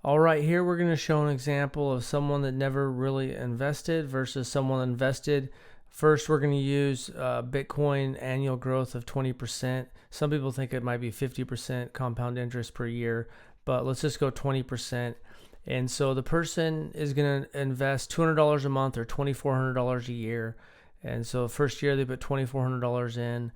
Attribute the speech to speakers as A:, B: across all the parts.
A: All right, here we're going to show an example of someone that never really invested versus someone that invested. First, we're going to use Bitcoin annual growth of 20%. Some people think it might be 50% compound interest per year, but let's just go 20%. And so the person is going to invest $200 a month or $2,400 a year. And so first year they put $2,400 in,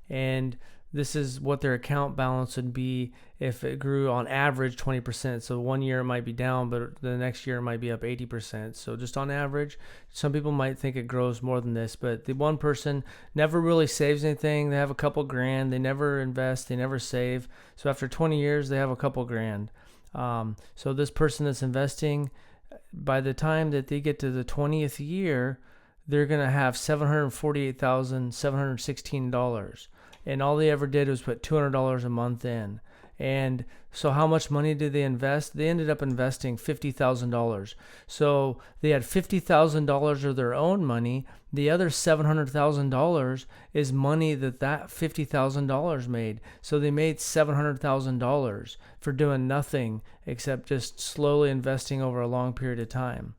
A: and this is what their account balance would be if it grew on average 20%. So one year it might be down, but the next year it might be up 80%. So just on average, some people might think it grows more than this, but the one person never really saves anything. They have a couple grand, they never invest, they never save. So after 20 years, they have a couple grand. So this person that's investing, by the time that they get to the 20th year, they're going to have $748,716. And all they ever did was put $200 a month in. And so how much money did they invest? They ended up investing $50,000. So they had $50,000 of their own money. The other $700,000 is money that $50,000 made. So they made $700,000 for doing nothing except just slowly investing over a long period of time.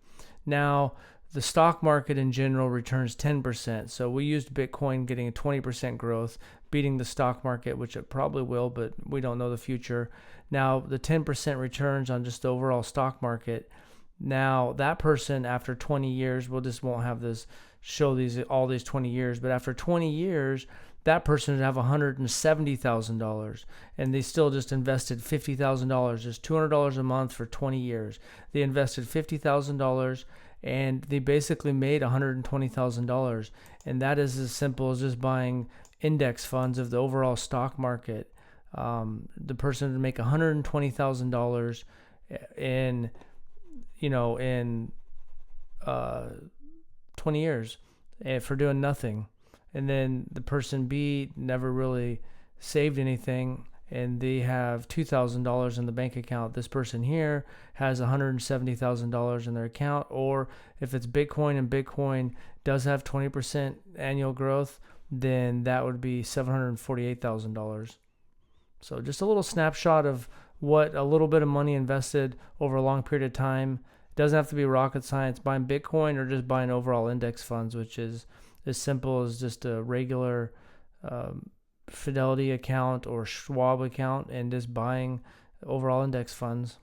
A: Now, the stock market in general returns 10%. So we used Bitcoin getting a 20% growth, beating the stock market, which it probably will, but we don't know the future. Now, the 10% returns on just the overall stock market. Now, that person after 20 years, we'll just won't have this show all these 20 years, but after 20 years, that person would have $170,000, and they still just invested $50,000, just $200 a month for 20 years. They invested $50,000, and they basically made $120,000, and that is as simple as just buying index funds of the overall stock market. The person would make $120,000 in 20 years for doing nothing. And then the person B never really saved anything, and they have $2,000 in the bank account. This person here has $170,000 in their account. Or if it's Bitcoin and Bitcoin does have 20% annual growth, then that would be $748,000. So just a little snapshot of what a little bit of money invested over a long period of time. It doesn't have to be rocket science. Buying Bitcoin or just buying overall index funds, which is as simple as just a regular Fidelity account or Schwab account and just buying overall index funds.